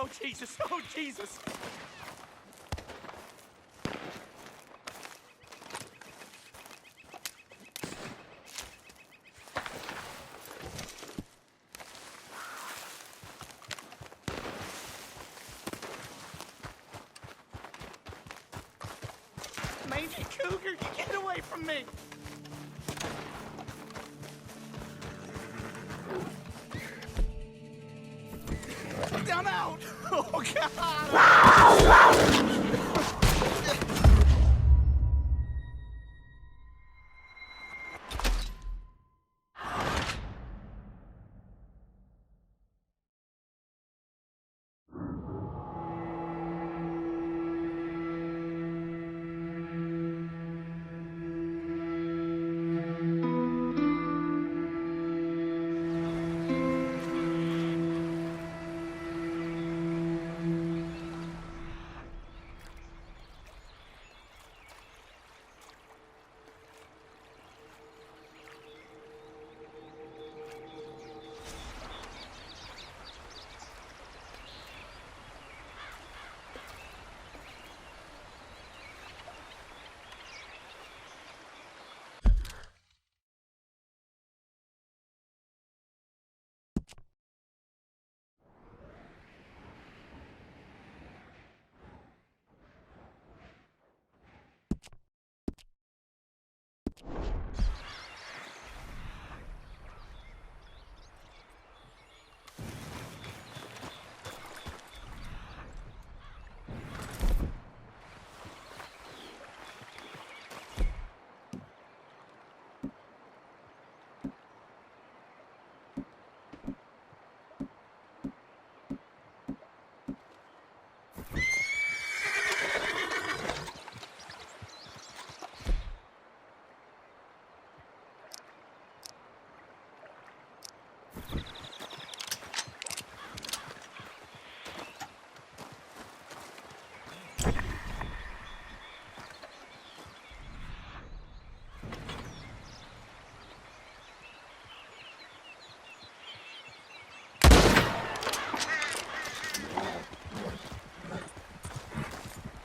Oh, Jesus. Oh, Jesus. Mangy cougar, you get away from me! I'm out! Oh, God!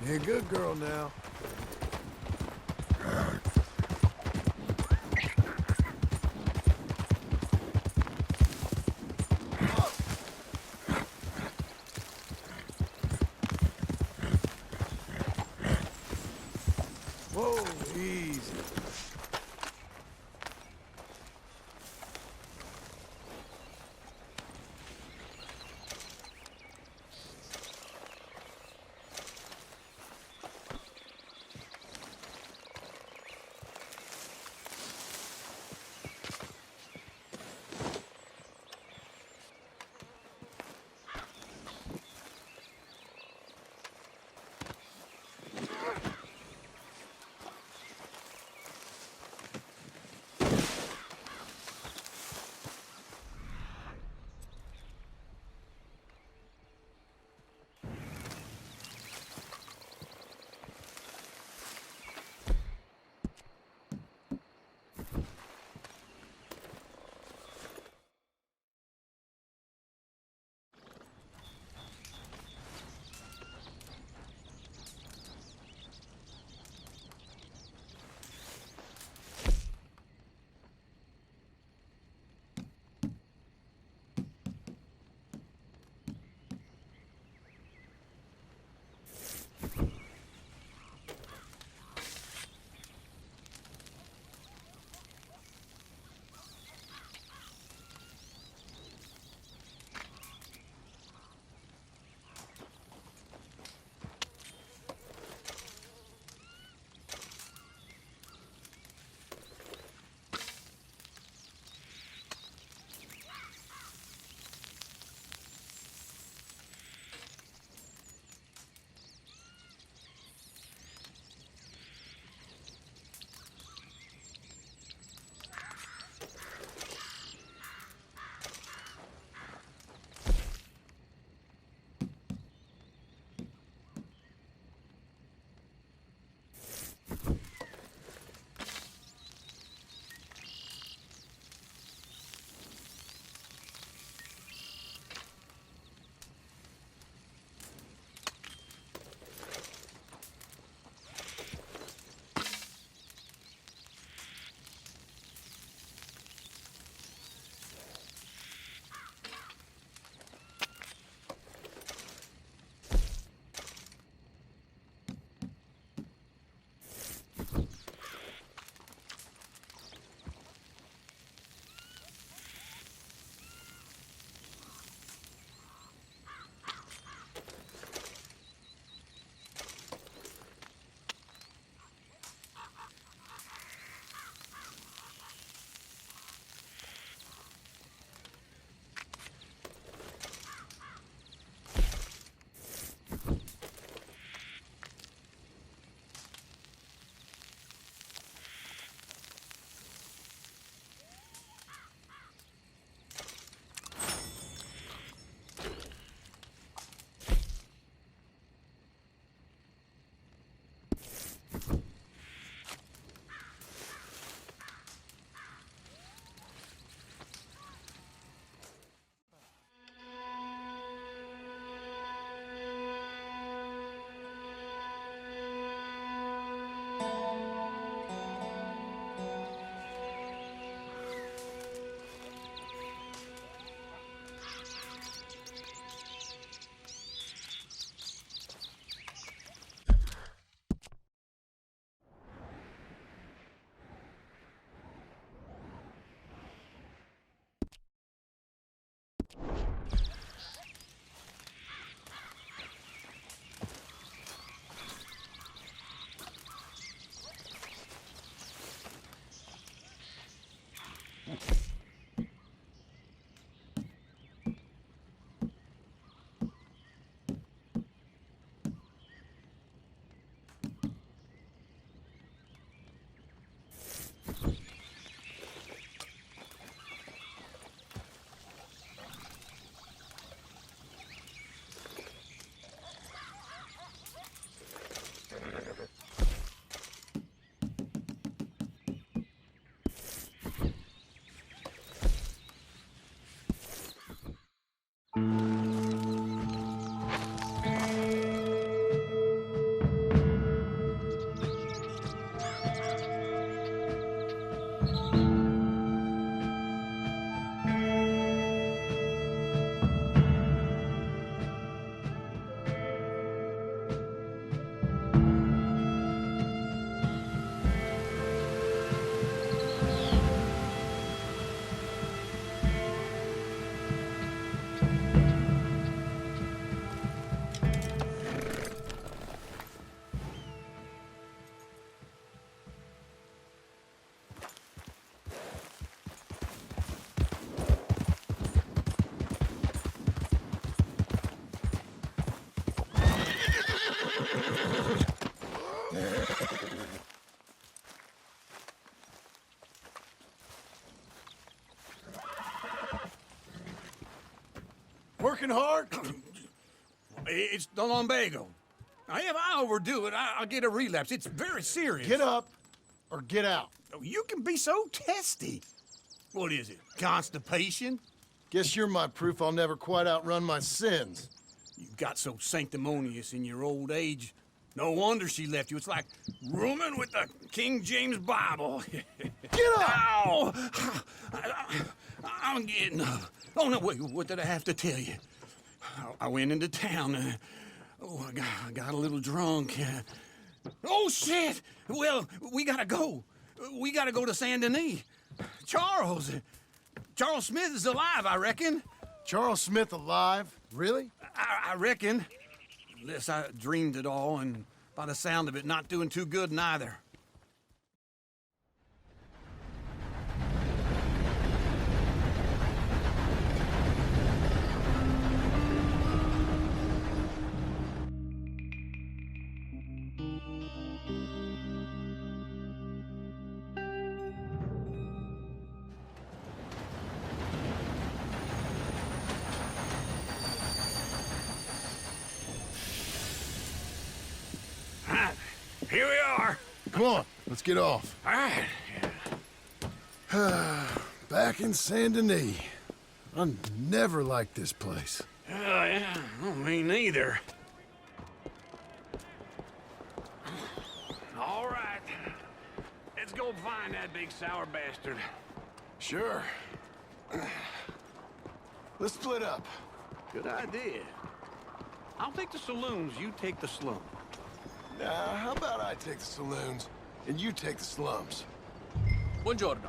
You're a good girl now. Whoa, easy. Working hard? It's the lumbago. Now, if I overdo it, I'll get a relapse. It's very serious. Get up or get out. You can be so testy. What is it, constipation? Guess you're my proof I'll never quite outrun my sins. You got so sanctimonious in your old age. No wonder she left you. It's like rooming with the King James Bible. Get up! Ow! I'm getting up. Oh, no, wait, what did I have to tell you? I went into town. I got a little drunk. Oh, shit! Well, we gotta go. We gotta go to Saint Denis. Charles Smith is alive, I reckon. Charles Smith alive? Really? I reckon. Unless I dreamed it all, and by the sound of it, not doing too good neither. Here we are. Come on, let's get off. All right. Back in Saint Denis. I never liked this place. Yeah, well, me neither. All right. Let's go find that big sour bastard. Sure. Let's split up. Good idea. I'll take the saloons, you take the slum. Now, how about I take the saloons and you take the slums? Buongiorno.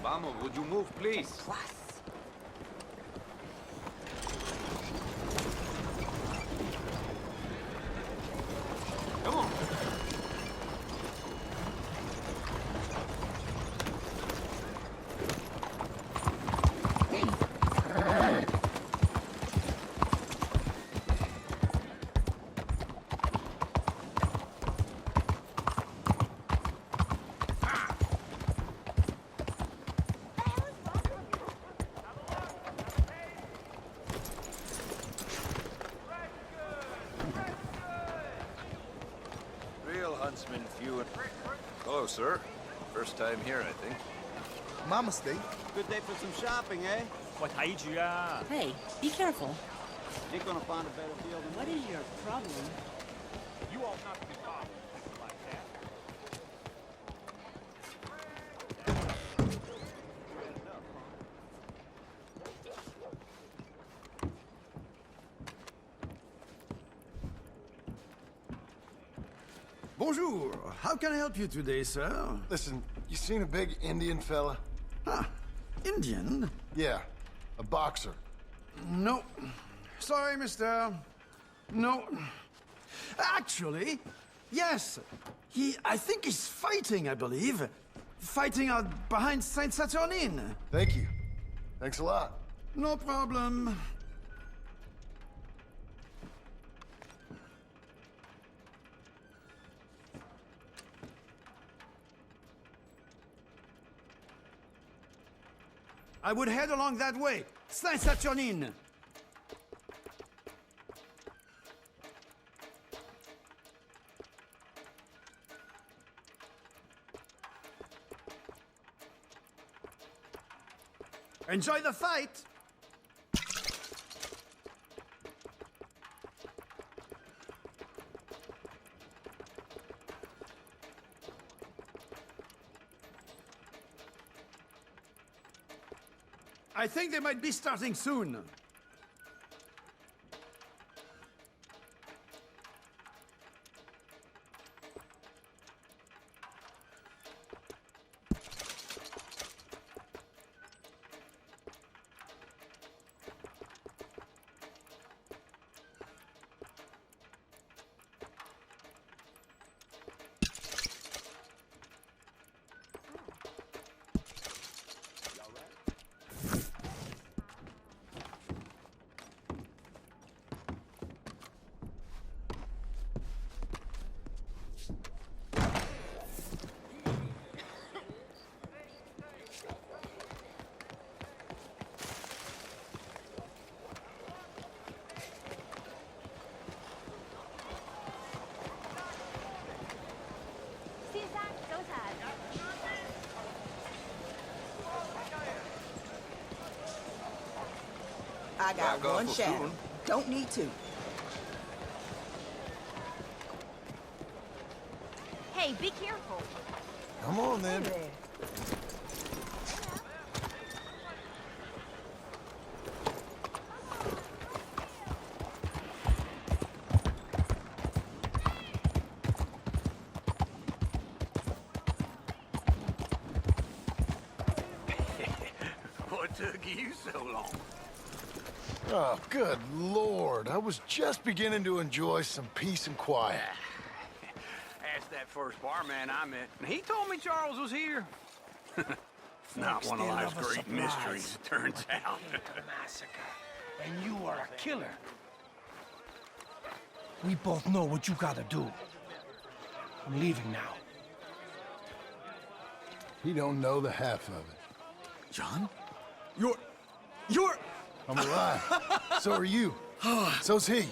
Vamos, would you move, please? Come on. Hello, sir. First time here, I think. My mistake. Good day for some shopping, eh? 喂，睇住啊！ Hey, be careful. Ain't gonna find a better deal than What is your problem? You ought not to be bothered like that. Bonjour. How can I help you today, sir? Listen, you seen a big Indian fella? Ah, Indian? Yeah, a boxer. No. Sorry, mister. No. Actually, yes. I think he's fighting, I believe. Fighting out behind Saint Saturnine. Thank you. Thanks a lot. No problem. I would head along that way. Saint Saturnine. Enjoy the fight. I think they might be starting soon. I got Back off one a shadow. fool. Don't need two. Hey, be careful. Come on, then. What took you so long? Oh, good Lord. I was just beginning to enjoy some peace and quiet. Asked that first barman I met, and he told me Charles was here. Not one of life's great mysteries, it turns out. Massacre. And you are a killer. We both know what you gotta do. I'm leaving now. He don't know the half of it. John? You're... I'm alive. So are you. So's he.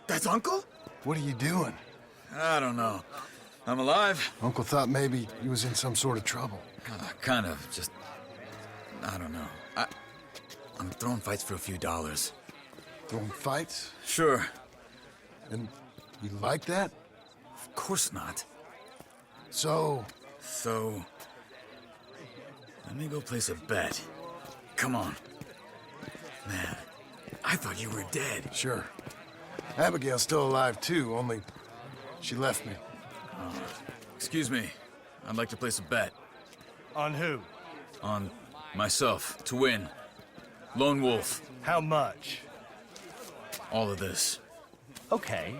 That's Uncle? What are you doing? I don't know. I'm alive. Uncle thought maybe he was in some sort of trouble. Kind of. Just... I don't know. I'm throwing fights for a few dollars. Throwing fights? Sure. And you like that? Of course not. So, So... Let me go place a bet. Come on. Man, I thought you were dead. sure. Abigail's still alive too, only she left me. Excuse me. I'd like to place a bet. On who? On myself, to win. Lone Wolf. How much? All of this. Okay.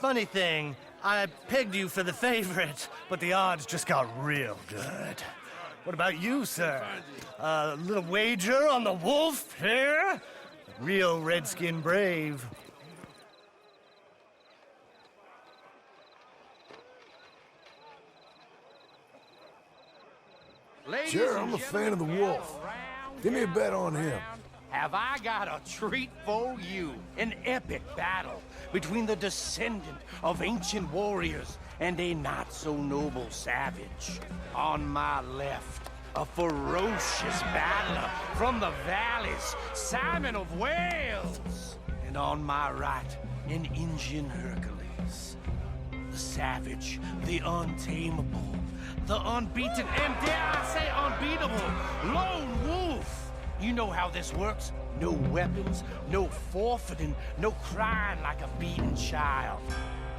Funny thing, I pegged you for the favorite, but the odds just got real good. What about you, sir? A little wager on the wolf here? Real redskin brave. Sure, I'm a fan of the wolf. Give me a bet on him. Have I got a treat for you? An epic battle between the descendant of ancient warriors and a not-so-noble savage. On my left, a ferocious battler from the valleys, Simon of Wales. And on my right, an Indian Hercules. The savage, the untamable, the unbeaten, and dare I say unbeatable, Lone Wolf. You know how this works. No weapons, no forfeiting, no crying like a beaten child.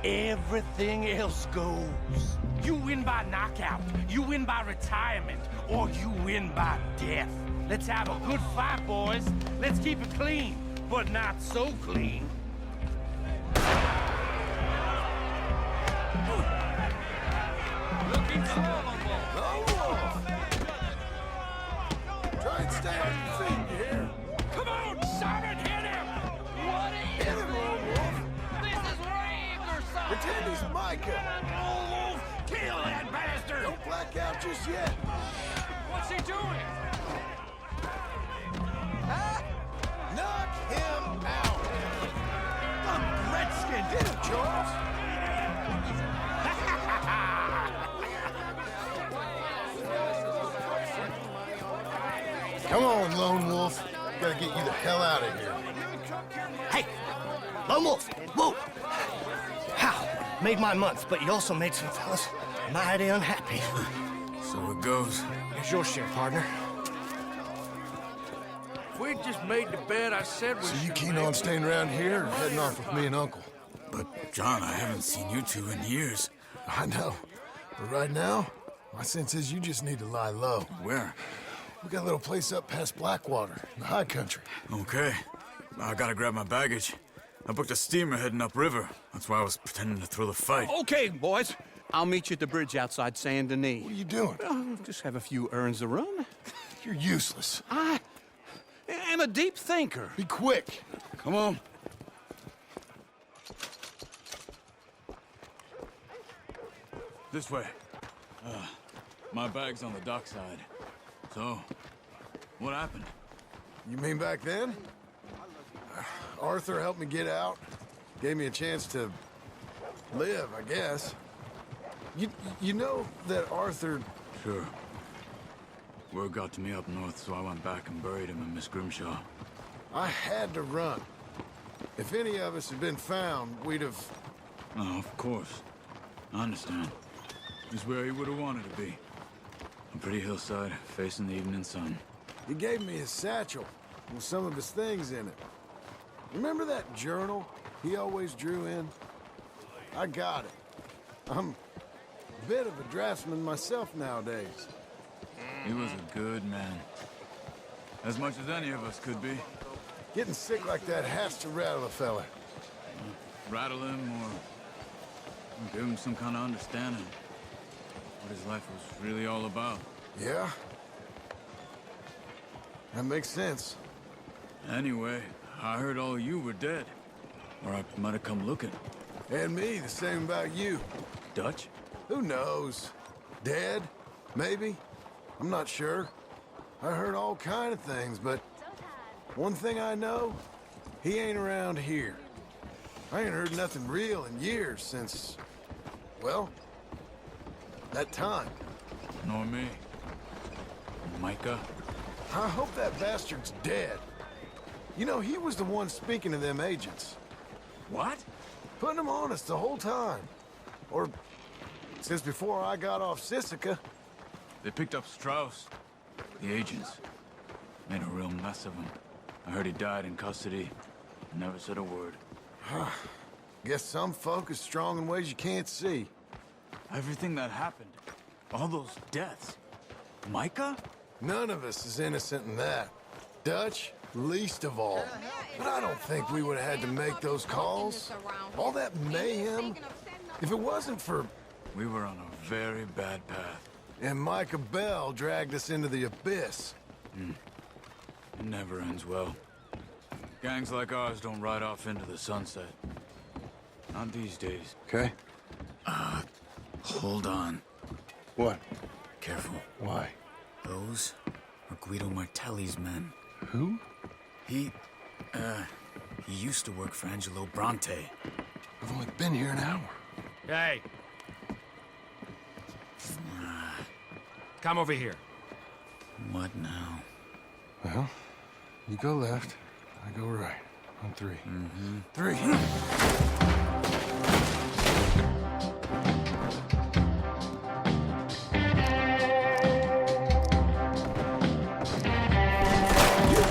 Everything else goes. You win by knockout, you win by retirement, or you win by death. Let's have a good fight, boys. Let's keep it clean, but not so clean. Looking for Try and stay on your feet, you hear? Come on, Simon, hit him! What is Hit him, Lone Wolf! this? Is rigged or something? Pretend he's Micah! Lone Wolf, kill that bastard! Don't black out just yet! What's he doing? Knock him out! Redskin, get him, Charles! Come on, Lone Wolf. Gotta get you the hell out of here. Hey, Lone Wolf, whoa! How? Made my month, but you also made some fellas mighty unhappy. So it goes. Here's your share, partner. If we'd just made the bed I said we So you keen on staying around here or heading off with me and Uncle? But, John, I haven't seen you two in years. I know. But right now, my sense is you just need to lie low. Where? We got a little place up past Blackwater, in the high country. Okay. I gotta grab my baggage. I booked a steamer heading upriver. That's why I was pretending to throw the fight. Okay, boys. I'll meet you at the bridge outside Saint Denis. What are you doing? Just have a few errands to run. You're useless. I am a deep thinker. Be quick. Come on. This way. My bag's on the dockside. So, what happened? You mean back then? Arthur helped me get out. Gave me a chance to live, I guess. You know that Arthur... Sure. Word got to me up north, so I went back and buried him in Miss Grimshaw. I had to run. If any of us had been found, we'd have... Oh, of course. I understand. He's where he would have wanted to be. A pretty hillside, facing the evening sun. He gave me his satchel with some of his things in it. Remember that journal he always drew in? I got it. I'm a bit of a draftsman myself nowadays. He was a good man. As much as any of us could be. Getting sick like that has to rattle a fella. Rattle him or give him some kind of understanding. What his life was really all about. Yeah? That makes sense. Anyway, I heard all you were dead. Or I might have come looking. And me, the same about you. Dutch? Who knows? Dead? Maybe? I'm not sure. I heard all kind of things, but one thing I know, he ain't around here. I ain't heard nothing real in years since, well, that time. Nor me. Micah? I hope that bastard's dead. You know, he was the one speaking to them agents. What? Putting them on us the whole time. Or since before I got off Sisika. They picked up Strauss. The agents. Made a real mess of him. I heard he died in custody. Never said a word. Guess some folk is strong in ways you can't see. Everything that happened. All those deaths. Micah? None of us is innocent in that. Dutch, least of all. But I don't think we would have had to make those calls. All that mayhem. If it wasn't for... We were on a very bad path. And Micah Bell dragged us into the abyss. It never ends well. Gangs like ours don't ride off into the sunset. Not these days. Okay. Hold on. What? Careful. Why? Those are Guido Martelli's men. Who? He used to work for Angelo Bronte. I've only been here an hour. Hey, Come over here. What now? Well, you go left, I go right. On three. Three. You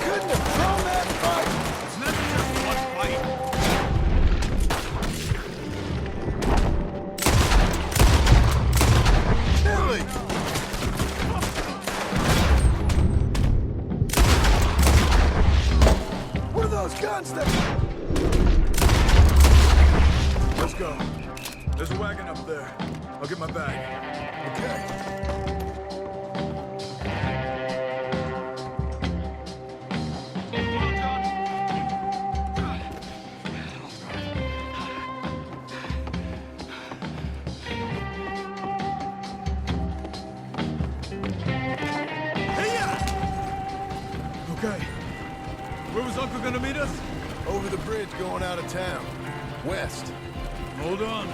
couldn't have thrown that fight! It's nothing else but fight. Billy! What are those guns that... Let's go. There's a wagon up there. I'll get my bag. Okay. Okay. Where was Uncle gonna meet us? Over the bridge going out of town. West. Hold on.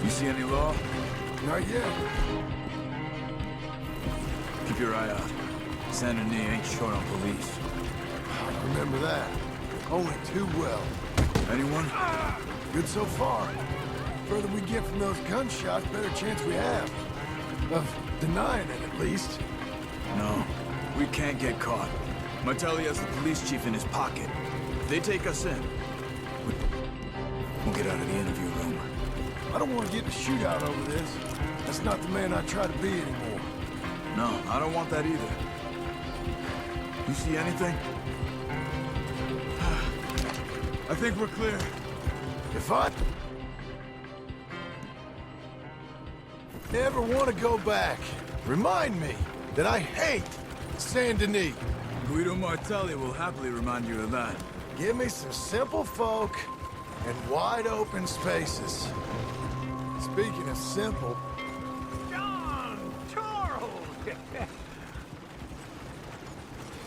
You see any law? Not yet. Keep your eye out. Saint Denis ain't short on police. Remember that. Only too well. Anyone? Good so far. Further we get from those gunshots, better chance we have. Of denying it, at least. No. We can't get caught. Martelli has the police chief in his pocket. If they take us in, we'll get out of the interview room. I don't want to get in a shootout over this. That's not the man I try to be anymore. No, I don't want that either. You see anything? I think we're clear. If I ever want to go back, remind me that I hate Saint Denis. Guido Martelli will happily remind you of that. Give me some simple folk and wide open spaces. Speaking of simple, John! Charles!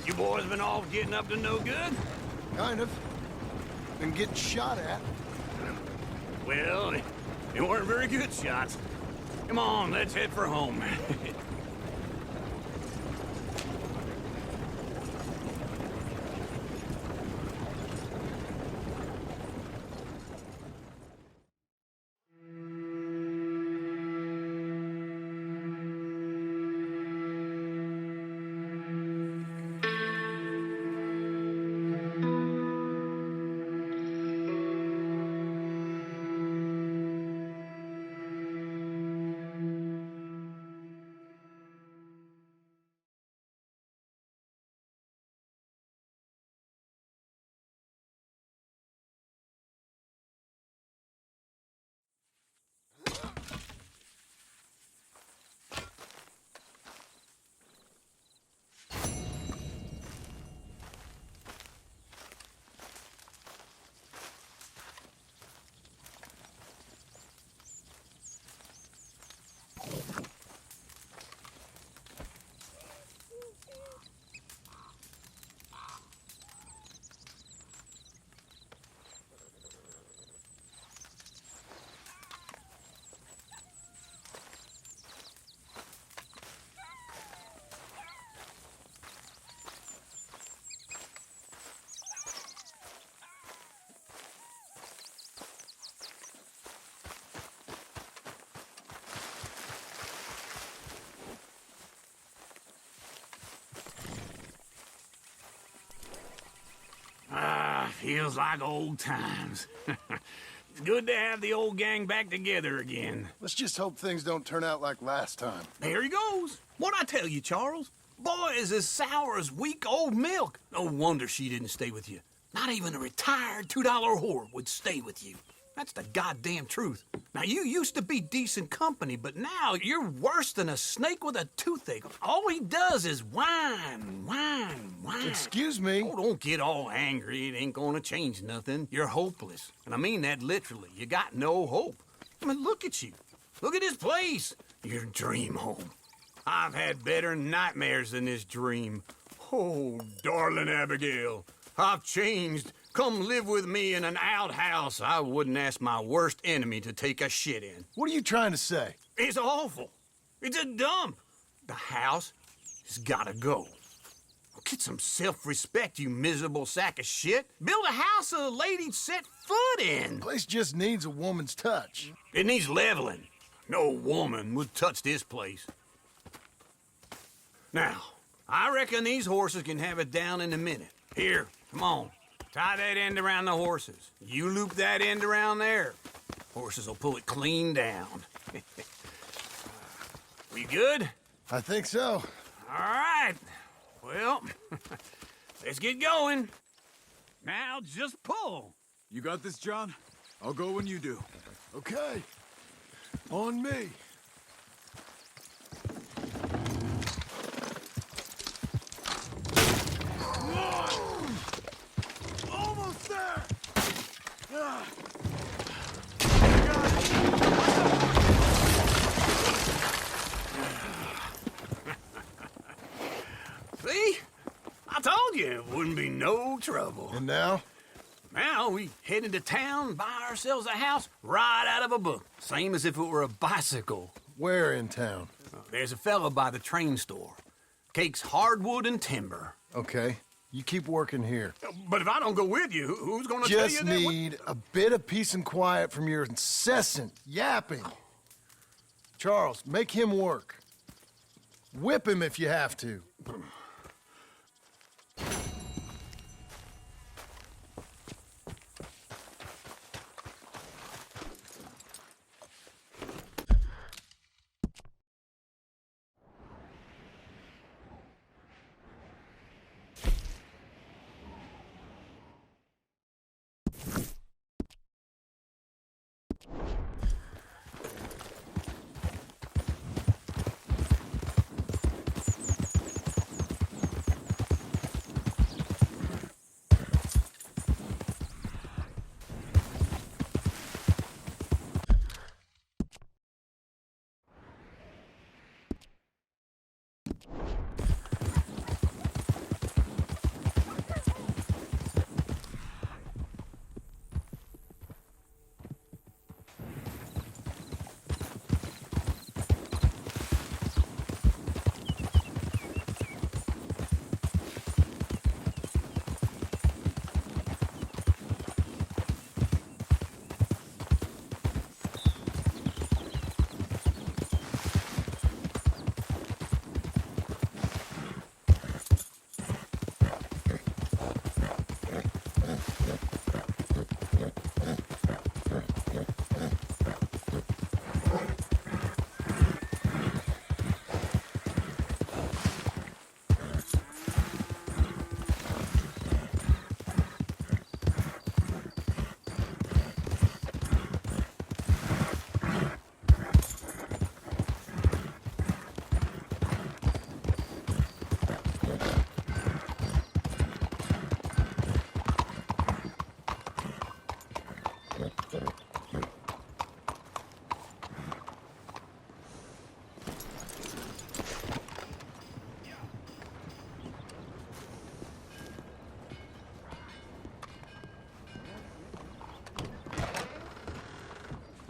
You boys been off getting up to no good? kind of, and getting shot at. Well, they weren't very good shots. Come on, let's head for home. Feels like old times. It's good to have the old gang back together again. Let's just hope things don't turn out like last time. There he goes. What'd I tell you, Charles? Boy is as sour as weak old milk. No wonder she didn't stay with you. Not even a retired $2 whore would stay with you. That's the goddamn truth. Now, you used to be decent company, but now you're worse than a snake with a toothache. All he does is whine, whine, whine. Excuse me? Oh, don't get all angry. It ain't gonna change nothing. You're hopeless. And I mean that literally. You got no hope. I mean, look at you. Look at this place. Your dream home. I've had better nightmares than this dream. Oh, darling Abigail, I've changed come live with me in an outhouse I wouldn't ask my worst enemy to take a shit in. What are you trying to say? It's awful. It's a dump. The house has gotta go. Get some self-respect, you miserable sack of shit. Build a house a lady'd set foot in. Place just needs a woman's touch. It needs leveling. No woman would touch this place. Now, I reckon these horses can have it down in a minute. Here, come on. Tie that end around the horses. You loop that end around there. Horses will pull it clean down. We good? I think so. All right. Well, let's get going. Now just pull. You got this, John? I'll go when you do. Okay. On me. Almost there! See? I told you it wouldn't be no trouble. And now? Now we head into town, buy ourselves a house right out of a book. Same as if it were a bicycle. Where in town? There's a fella by the train store. Cakes hardwood and timber. Okay. You keep working here. But if I don't go with you, who's gonna tell you Just that? need a bit of peace and quiet from your incessant yapping. Charles, make him work. Whip him if you have to.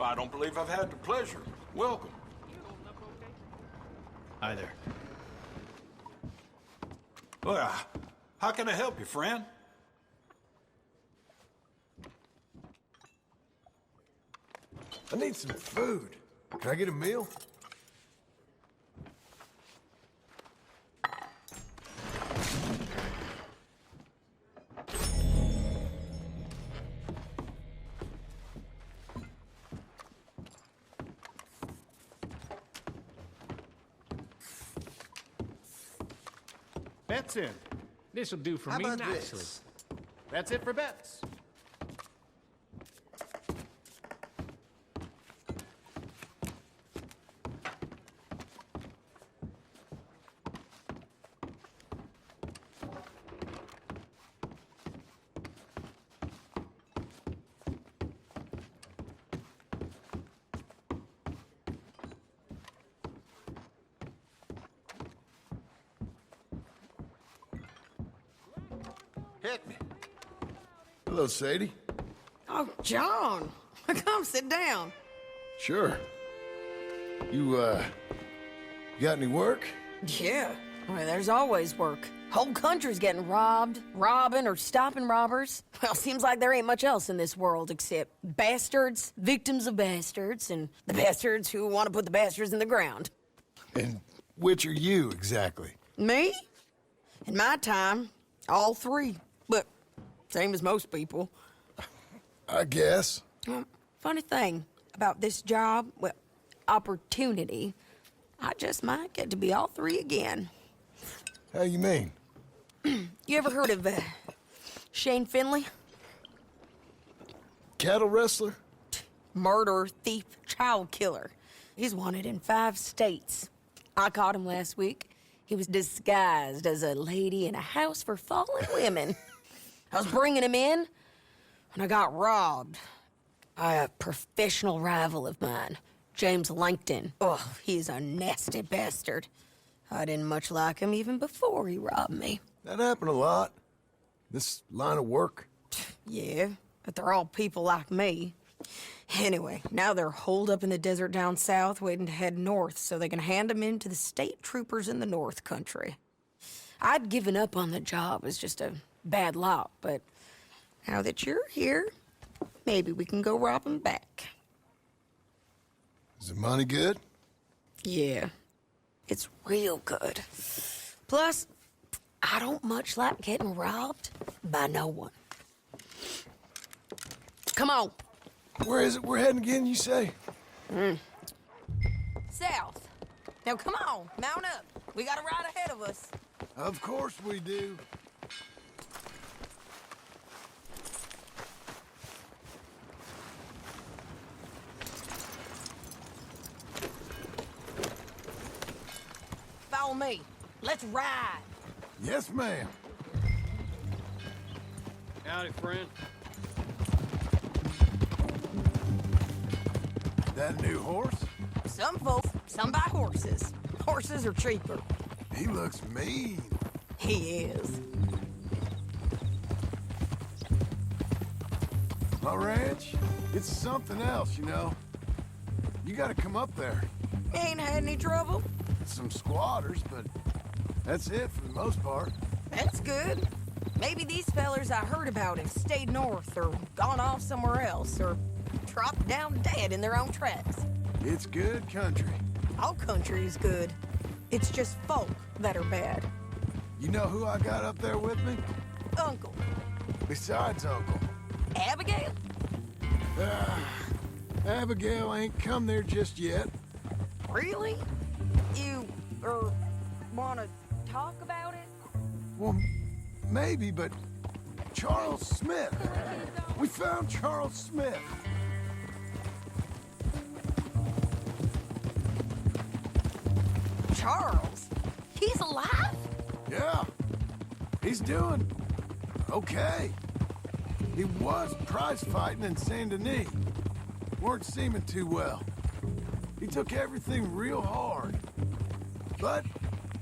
I don't believe I've had the pleasure. Welcome. Hi there. Well, how can I help you, friend? I need some food. Can I get a meal? Bets in. This'll do for me nicely. That's it for bets. Hit me. Hello, Sadie. Oh, John. Come sit down. Sure. You got any work? Yeah. Well, there's always work. Whole country's getting robbed, robbing, or stopping robbers. Well, seems like there ain't much else in this world except bastards, victims of bastards, and the bastards who want to put the bastards in the ground. And which are you, exactly? Me? In my time, all three. But same as most people. I guess. Funny thing about this job, well, opportunity, I just might get to be all three again. How you mean? You ever heard of Shane Finley? Cattle wrestler? Murderer, thief, child killer. He's wanted in 5 states. I caught him last week. He was disguised as a lady in a house for fallen women. I was bringing him in, and I got robbed by a professional rival of mine, James Langton. Oh, he's a nasty bastard. I didn't much like him even before he robbed me. That happened a lot. This line of work. Yeah, but they're all people like me. Anyway, now they're holed up in the desert down south, waiting to head north so they can hand them in to the state troopers in the north country. I'd given up on the job as just a bad lot, but now that you're here, maybe we can go rob them back. Is the money good? Yeah, it's real good. Plus, I don't much like getting robbed by no one. Come on. Where is it we're heading again, you say? South. Now come on, mount up. We got a ride ahead of us. Of course we do. Follow me. Let's ride. Yes, ma'am. Howdy, friend. That a new horse? Some folks, some buy horses. Horses are cheaper. He looks mean. He is. My ranch, it's something else, you know. You gotta come up there. Ain't had any trouble? Some squatters, but that's it for the most part. That's good. Maybe these fellers I heard about have stayed north or gone off somewhere else or dropped down dead in their own tracks. It's good country. All country is good. It's just folk that are bad. You know who I got up there with me? Uncle. Besides Uncle. Abigail? Abigail ain't come there just yet. Really? You, wanna talk about it? Well, maybe, but Charles Smith. We found Charles Smith. Charles? He's alive? Yeah. He's doing okay. He was prize fighting in Saint Denis. Weren't seeming too well. He took everything real hard. But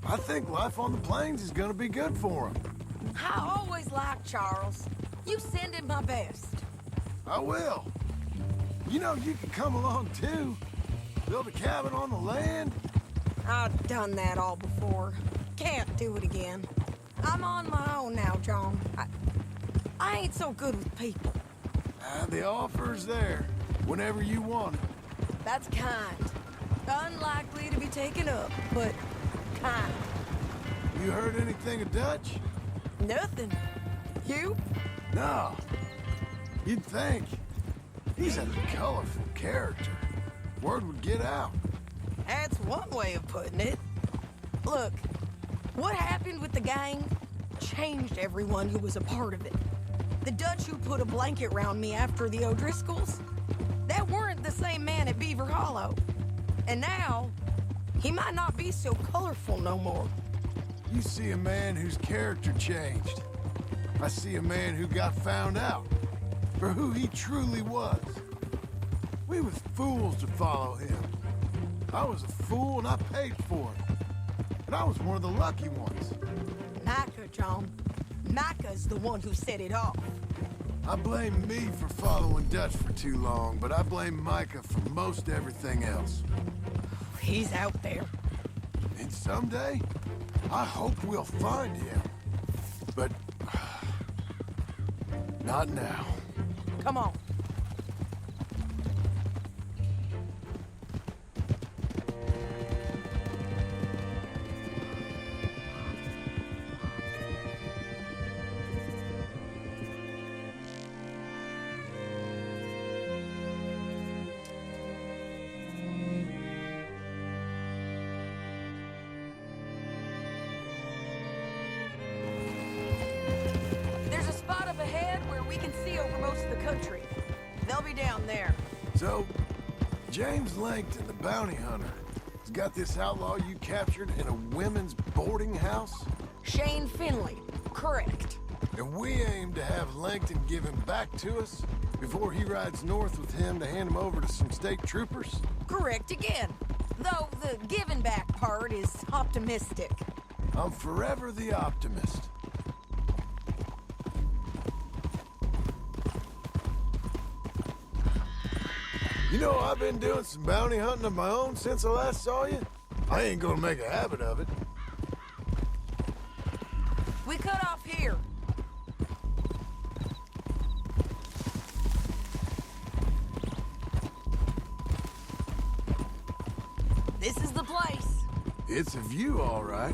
I think life on the plains is gonna be good for him. I always liked Charles. You send him my best. I will. You know, you can come along too. Build a cabin on the land. I've done that all before. Can't do it again. I'm on my own now, John. I ain't so good with people. The offer's there, whenever you want it. That's kind. Unlikely to be taken up, but kind. You heard anything of Dutch? Nothing. You? No. You'd think. He's a colorful character. Word would get out. That's one way of putting it. Look, what happened with the gang changed everyone who was a part of it. The Dutch who put a blanket round me after the O'Driscolls, that weren't the same man at Beaver Hollow. And now, he might not be so colorful no more. You see a man whose character changed. I see a man who got found out for who he truly was. We was fools to follow him. I was a fool and I paid for it. And I was one of the lucky ones. Micah, John. Micah's the one who set it off. I blame me for following Dutch for too long, but I blame Micah for most everything else. He's out there. And someday, I hope we'll find him. But... not now. Come on. There's a spot up ahead where we can see over most of the country. They'll be down there. So, James Langton, the bounty hunter, has got this outlaw you captured in a women's boarding house? Shane Finley. Correct. And we aim to have Langton give him back to us before he rides north with him to hand him over to some state troopers? Correct again. Though the giving back part is optimistic. I'm forever the optimist. You know, I've been doing some bounty hunting of my own since I last saw you. I ain't gonna make a habit of it. We cut off here. This is the place. It's a view, all right.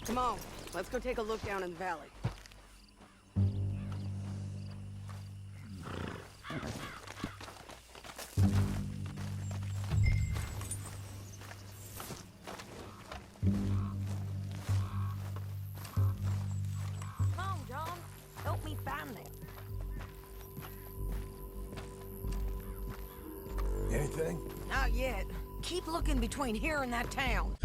Come on, let's go take a look down in the valley. Come on, John. Help me find them. Anything? Not yet. Keep looking between here and that town.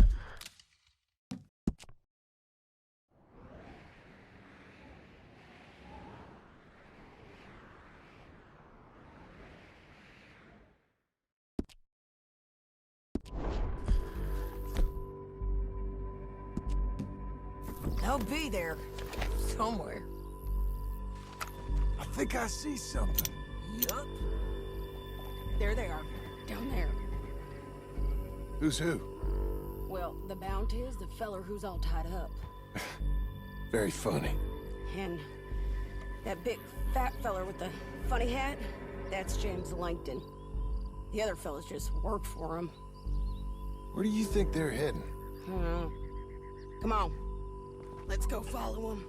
They'll be there. Somewhere. I think I see something. Yup. There they are. Down there. Who's who? Well, the bounty is the feller who's all tied up. Very funny. And that big fat feller with the funny hat, that's James Langton. The other fellas just work for him. Where do you think they're heading? I don't know. Come on. Let's go follow them.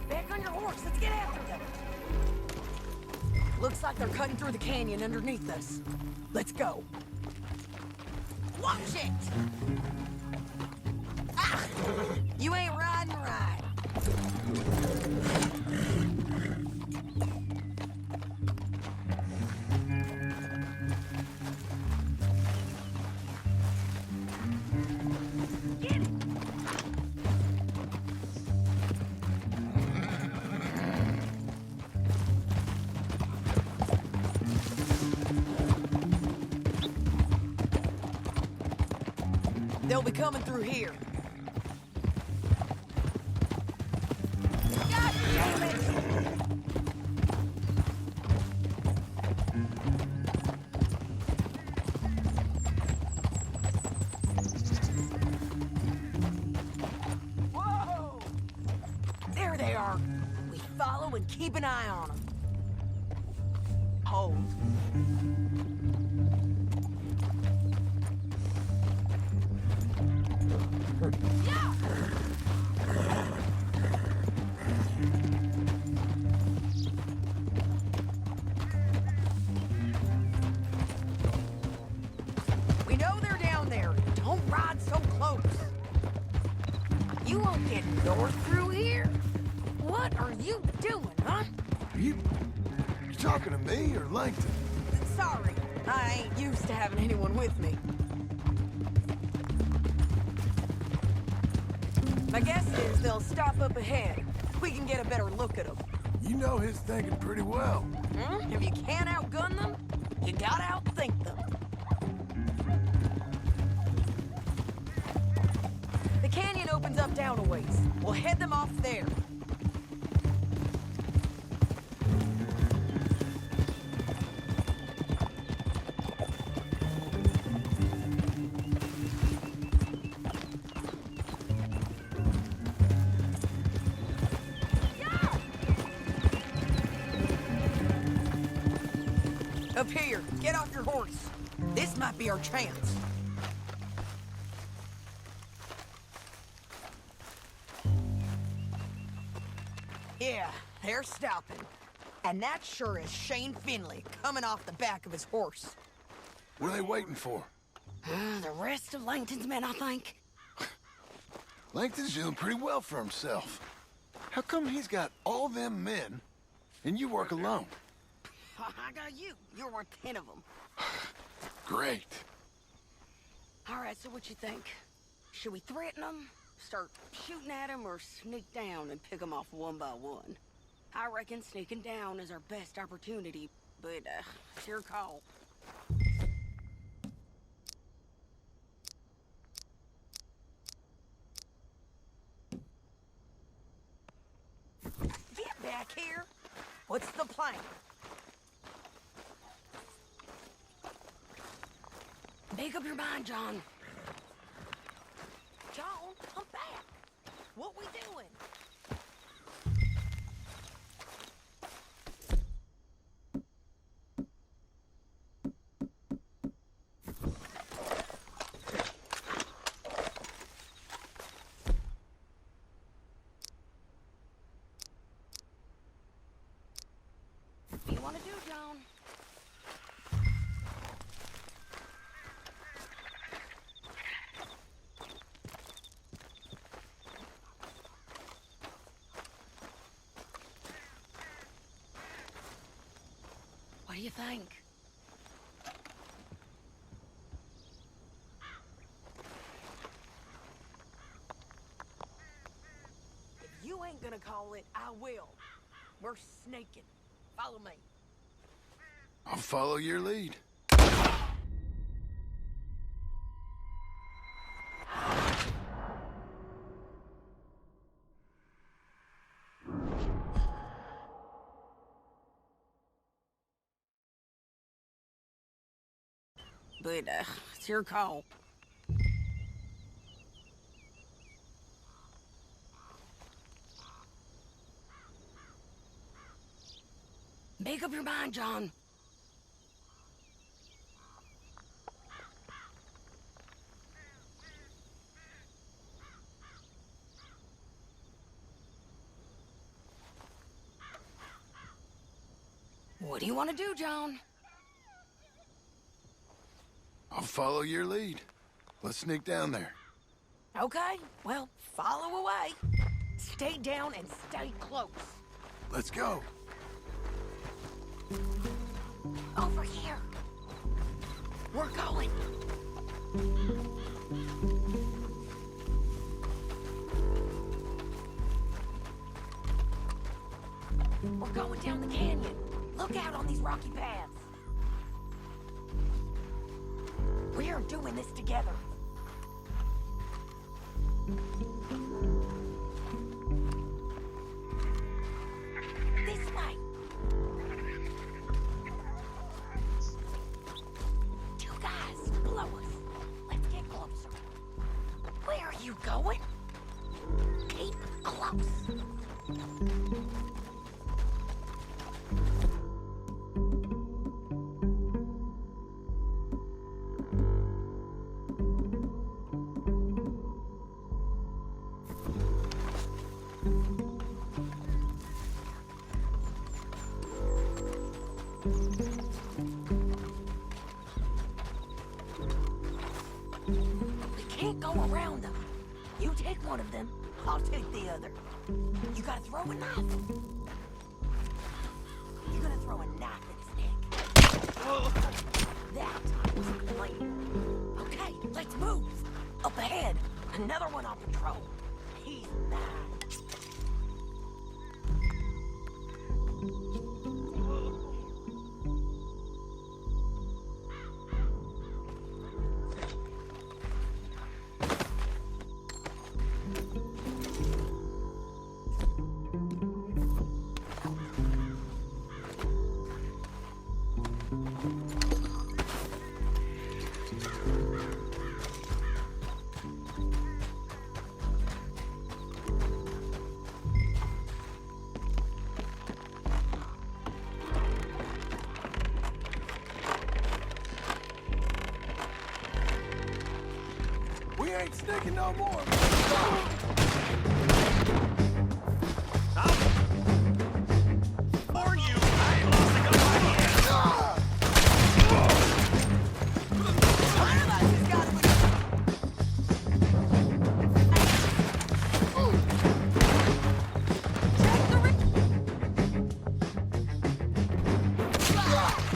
Back on your horse. Let's get after them. Looks like they're cutting through the canyon underneath us. Let's go. Watch it! Ah! You ain't riding right. Get it! They'll be coming through here. God damn it! Whoa! There they are. We follow and keep an eye on them. Hold. Yeah! We know they're down there. Don't ride so close. You won't get north through here? What are you doing, huh? You talking to me or Langton? Sorry, I ain't used to having anyone with me. My guess is they'll stop up ahead. We can get a better look at them. You know his thinking pretty well. If you can't outgun them, you gotta outthink them. The canyon opens up down a ways. We'll head them off there. Up here, get off your horse. This might be our chance. Yeah, they're stopping. And that sure is Shane Finley coming off the back of his horse. What are they waiting for? The rest of Langton's men, I think. Langton's doing pretty well for himself. How come he's got all them men, and you work alone? I got you. You're worth 10 of them. Great. All right, so what you think? Should we threaten them, start shooting at them, or sneak down and pick them off one by one? I reckon sneaking down is our best opportunity, but it's your call. Get back here. What's the plan? Make up your mind, John. John, come back. What we doing? What do you want to do, John? What do you think? If you ain't gonna call it, I will. We're snaking. Follow me. I'll follow your lead. But, it's your call. Make up your mind, John. What do you want to do, John? I'll follow your lead. Let's sneak down there. Okay, well, follow away. Stay down and stay close. Let's go. Over here. We're going. We're going down the canyon. Look out on these rocky paths. We're doing this together. This way. Two guys below us. Let's get closer. Where are you going? Keep close. We can't go around them. You take one of them, I'll take the other. You gotta throw a knife. You're gonna throw a knife in his neck. That was the plan. Okay, let's move. Up ahead, another one on patrol. He's mine. We ain't sneaking no more.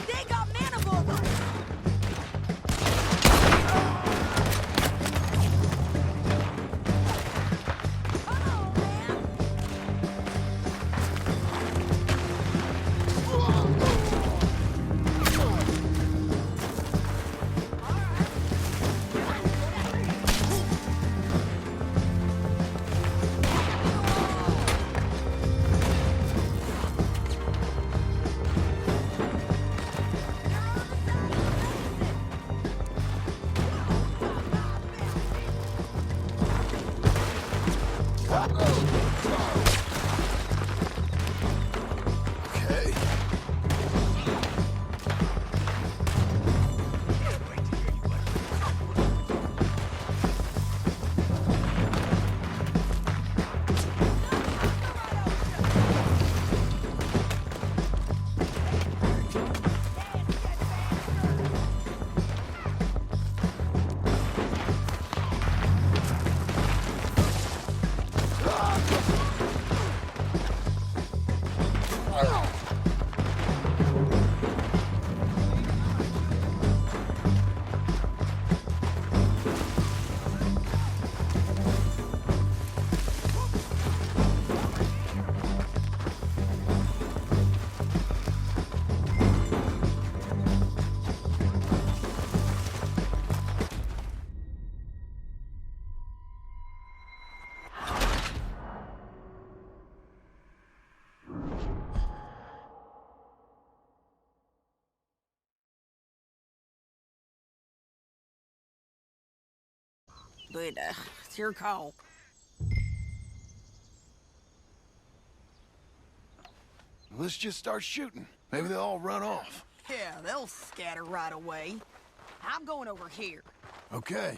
They got manifolds! But, it's your call. Let's just start shooting. Maybe they'll all run off. Yeah, they'll scatter right away. I'm going over here. Okay.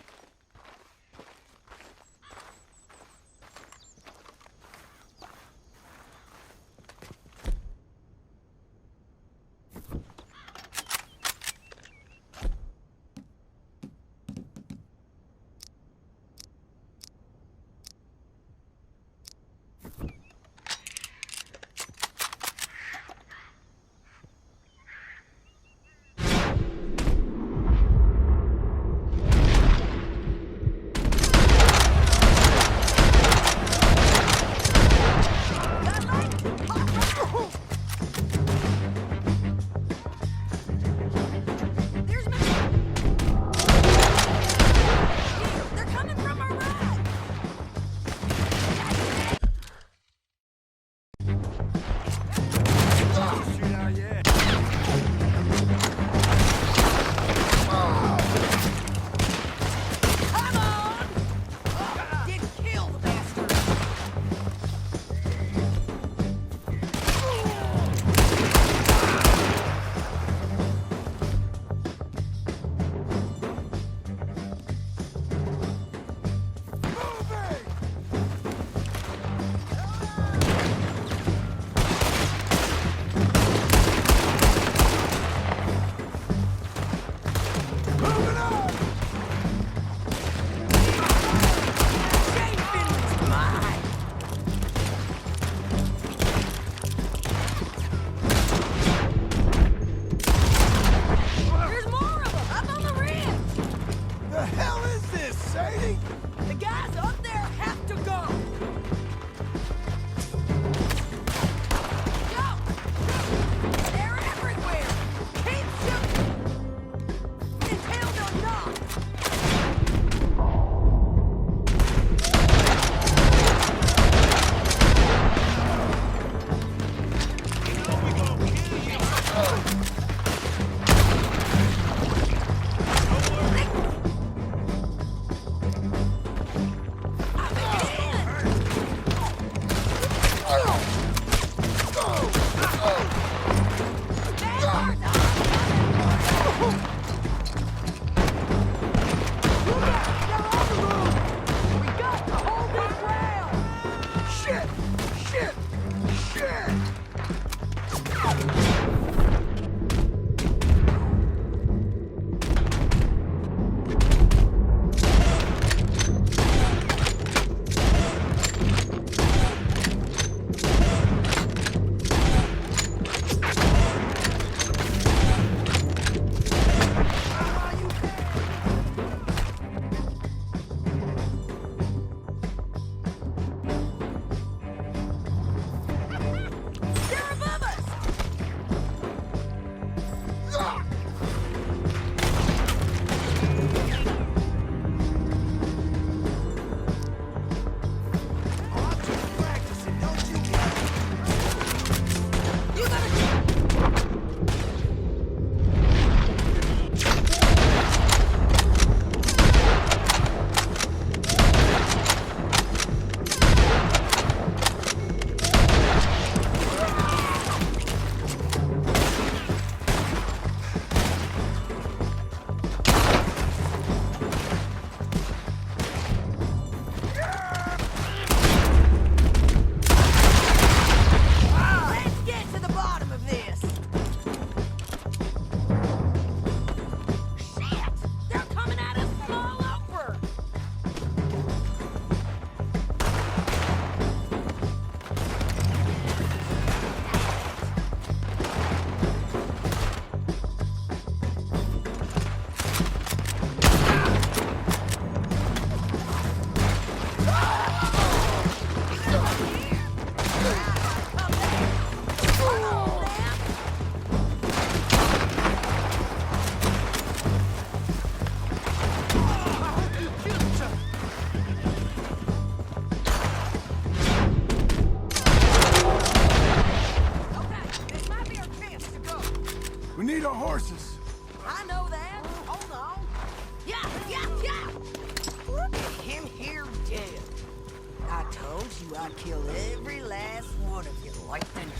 I'd kill every last one of you right then.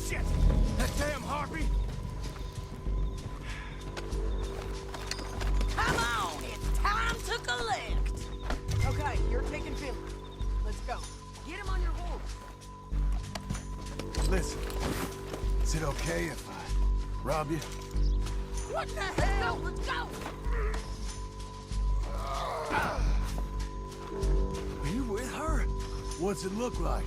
Shit! That damn harpy! Come on, it's time to collect. Okay, you're taking Billy. Let's go. Get him on your horse. Listen, is it okay if I rob you? What the hell? Let's go! Are you with her? What's it look like?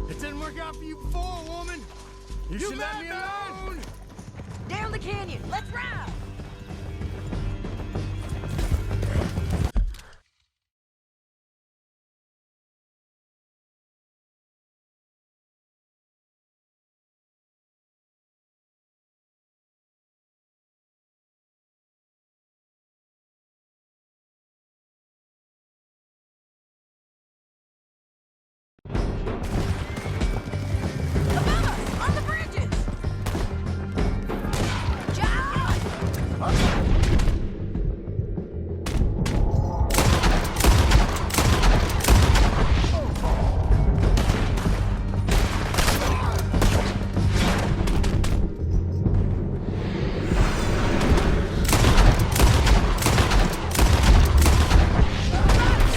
It didn't work out for you before, woman! You should let me alone! Down the canyon. Let's ride. Above us, on the bridges. John!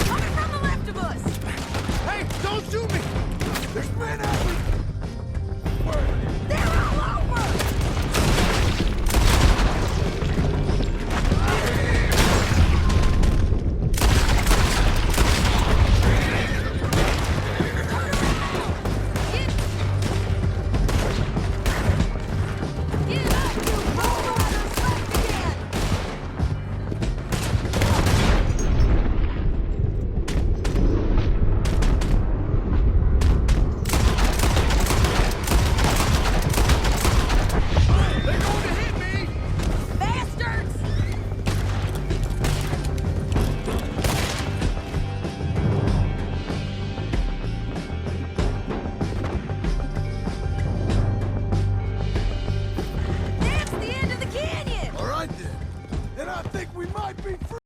Coming from the left of us. Hey, don't shoot me! There's men everywhere!